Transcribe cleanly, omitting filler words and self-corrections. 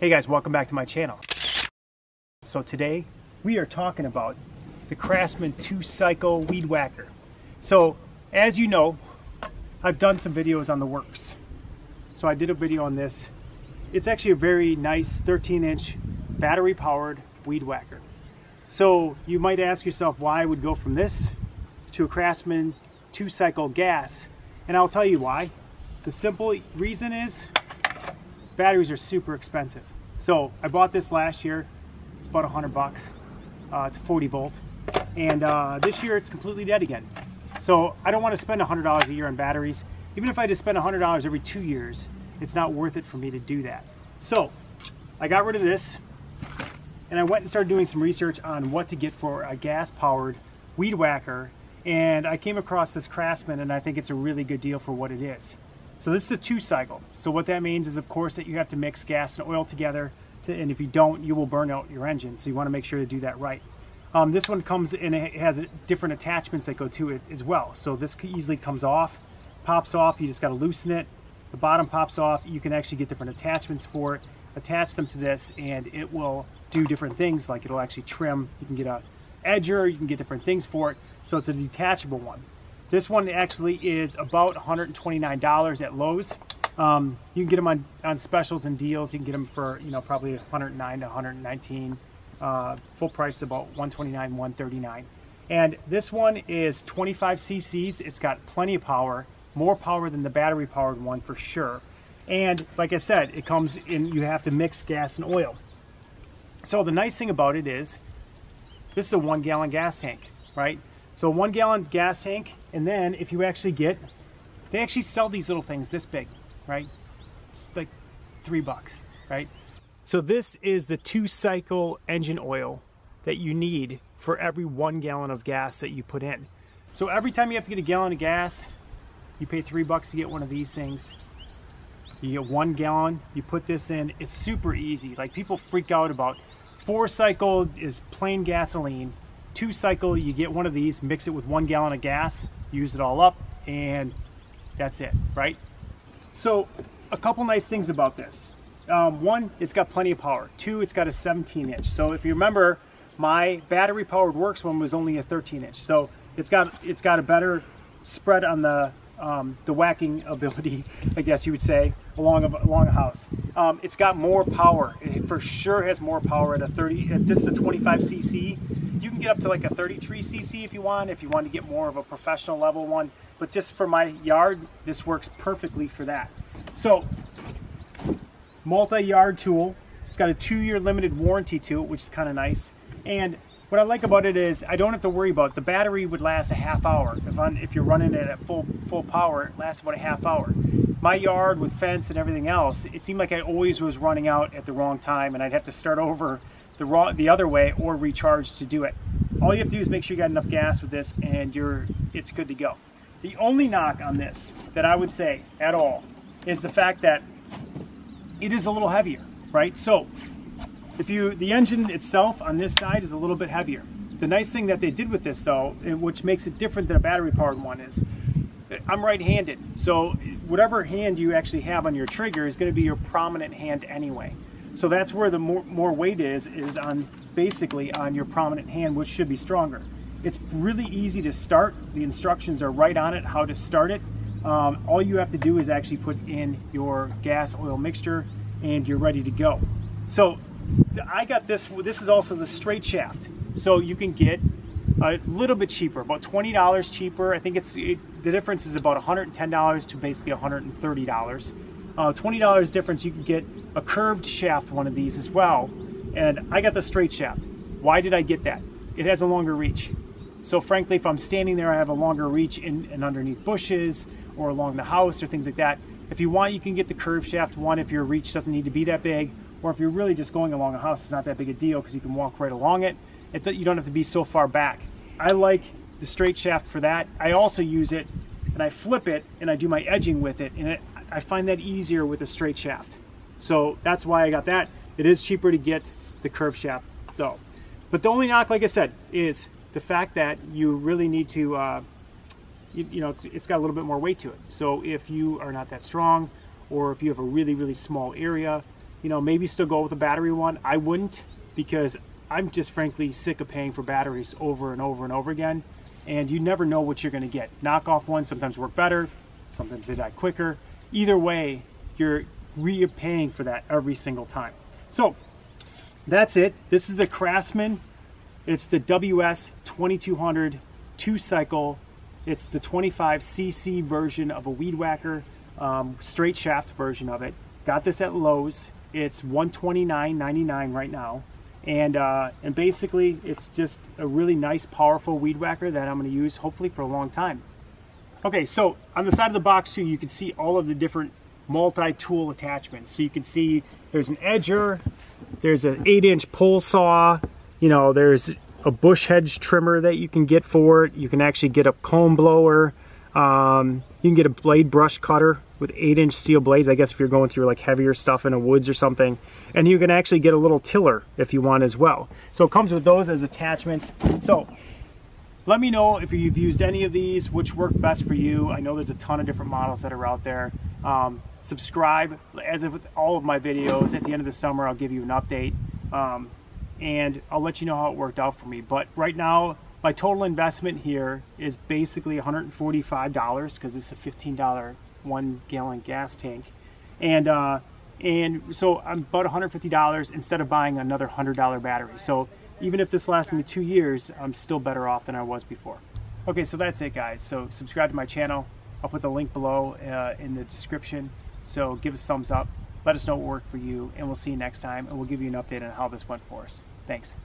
Hey guys, welcome back to my channel. So today we are talking about the Craftsman 2-cycle weed whacker. So as you know, I've done some videos on the works. So I did a video on this. It's actually a very nice 13-inch battery powered weed whacker. So you might ask yourself why I would go from this to a Craftsman 2-cycle gas, and I'll tell you why. The simple reason is batteries are super expensive. So I bought this last year. It's about $100. It's a 40 volt, and this year it's completely dead again. So I don't want to spend $100 a year on batteries. Even if I just spend $100 every 2 years, it's not worth it for me to do that. So I got rid of this, and I went and started doing some research on what to get for a gas-powered weed whacker, and I came across this Craftsman, and I think it's a really good deal for what it is. So this is a 2-cycle. So what that means is, of course, that you have to mix gas and oil together, and if you don't, you will burn out your engine. So you want to make sure to do that right. This one comes in, it has different attachments that go to it as well. So this easily comes off, pops off, you just got to loosen it. The bottom pops off, you can actually get different attachments for it, attach them to this, and it will do different things, like it'll actually trim. You can get a edger, you can get different things for it. So it's a detachable one. This one actually is about $129 at Lowe's. You can get them on specials and deals. You can get them for, you know, probably $109 to $119. Full price about $129, $139. And this one is 25 cc's. It's got plenty of power, more power than the battery powered one for sure. And like I said, it comes in, you have to mix gas and oil. So the nice thing about it is, this is a 1 gallon gas tank, right? So 1 gallon gas tank, and then if you actually get, they actually sell these little things this big, right? It's like $3, right? So this is the 2-cycle engine oil that you need for every 1 gallon of gas that you put in. So every time you have to get a gallon of gas, you pay $3 to get one of these things. You get 1 gallon, you put this in, it's super easy. Like, people freak out about 4-cycle is plain gasoline. 2-cycle, you get one of these, mix it with 1 gallon of gas, use it all up, and that's it, right? So a couple nice things about this. One, it's got plenty of power. Two, it's got a 17-inch. So if you remember, my battery powered works one was only a 13-inch. So it's got a better spread on the whacking ability, I guess you would say, along a house. It's got more power. It for sure has more power at a 30. This is a 25 cc. You can get up to like a 33 cc if you want to get more of a professional level one. But just for my yard, this works perfectly for that. So, multi-yard tool. It's got a 2-year limited warranty to it, which is kind of nice. And what I like about it is I don't have to worry about, the battery would last a half hour. If you're running it at full power, it lasts about a half hour. My yard with fence and everything else, it seemed like I always was running out at the wrong time, and I'd have to start over the other way or recharge to do it. All you have to do is make sure you got enough gas with this, and it's good to go. The only knock on this that I would say at all is the fact that it is a little heavier, right? So the engine itself on this side is a little bit heavier. The nice thing that they did with this, though, which makes it different than a battery powered one, is I'm right-handed. So whatever hand you actually have on your trigger is going to be your prominent hand anyway. So that's where the more weight is on basically on your prominent hand, which should be stronger. It's really easy to start. The instructions are right on it, how to start it. All you have to do is actually put in your gas oil mixture, and you're ready to go. So I got this. This is also the straight shaft. So you can get a little bit cheaper, about $20 cheaper. I think the difference is about $110 to basically $130. $20 difference, you can get a curved shaft one of these as well. And I got the straight shaft. Why did I get that? It has a longer reach. So frankly, if I'm standing there, I have a longer reach in underneath bushes or along the house or things like that. If you want, you can get the curved shaft one if your reach doesn't need to be that big, or if you're really just going along a house, it's not that big a deal because you can walk right along it. You don't have to be so far back. I like the straight shaft for that. I also use it, and I flip it, and I do my edging with it, and I find that easier with a straight shaft. So that's why I got that. It is cheaper to get the curved shaft though. But the only knock, like I said, is the fact that you really need to, it's got a little bit more weight to it. So if you are not that strong, or if you have a really, really small area, you know, maybe still go with a battery one. I wouldn't, because I'm just frankly sick of paying for batteries over and over and over again, and you never know what you're going to get. Knockoff ones sometimes work better, sometimes they die quicker. Either way, you're paying for that every single time. So that's it. This is the Craftsman. It's the WS 2200 2-cycle. It's the 25cc version of a Weedwacker, straight shaft version of it. Got this at Lowe's. It's $129.99 right now. And basically it's just a really nice, powerful weed whacker that I'm going to use hopefully for a long time. Okay, so on the side of the box too, you can see all of the different multi-tool attachments. So you can see there's an edger, there's an 8-inch pole saw, you know, there's a bush hedge trimmer that you can get for it. You can actually get a comb blower. You can get a blade brush cutter with 8-inch steel blades, I guess if you're going through like heavier stuff in the woods or something. And you can actually get a little tiller if you want as well. So it comes with those as attachments. So let me know if you've used any of these, which work best for you. I know there's a ton of different models that are out there. Subscribe, as with all of my videos. At the end of the summer, I'll give you an update. And I'll let you know how it worked out for me. But right now, my total investment here is basically $145 because it's a $15 1-gallon gas tank, and so I'm about $150 instead of buying another $100 battery. So even if this lasts me 2 years, I'm still better off than I was before. Okay, so that's it, guys. So subscribe to my channel. I'll put the link below in the description. So give us a thumbs up. Let us know what worked for you, and we'll see you next time. And we'll give you an update on how this went for us. Thanks.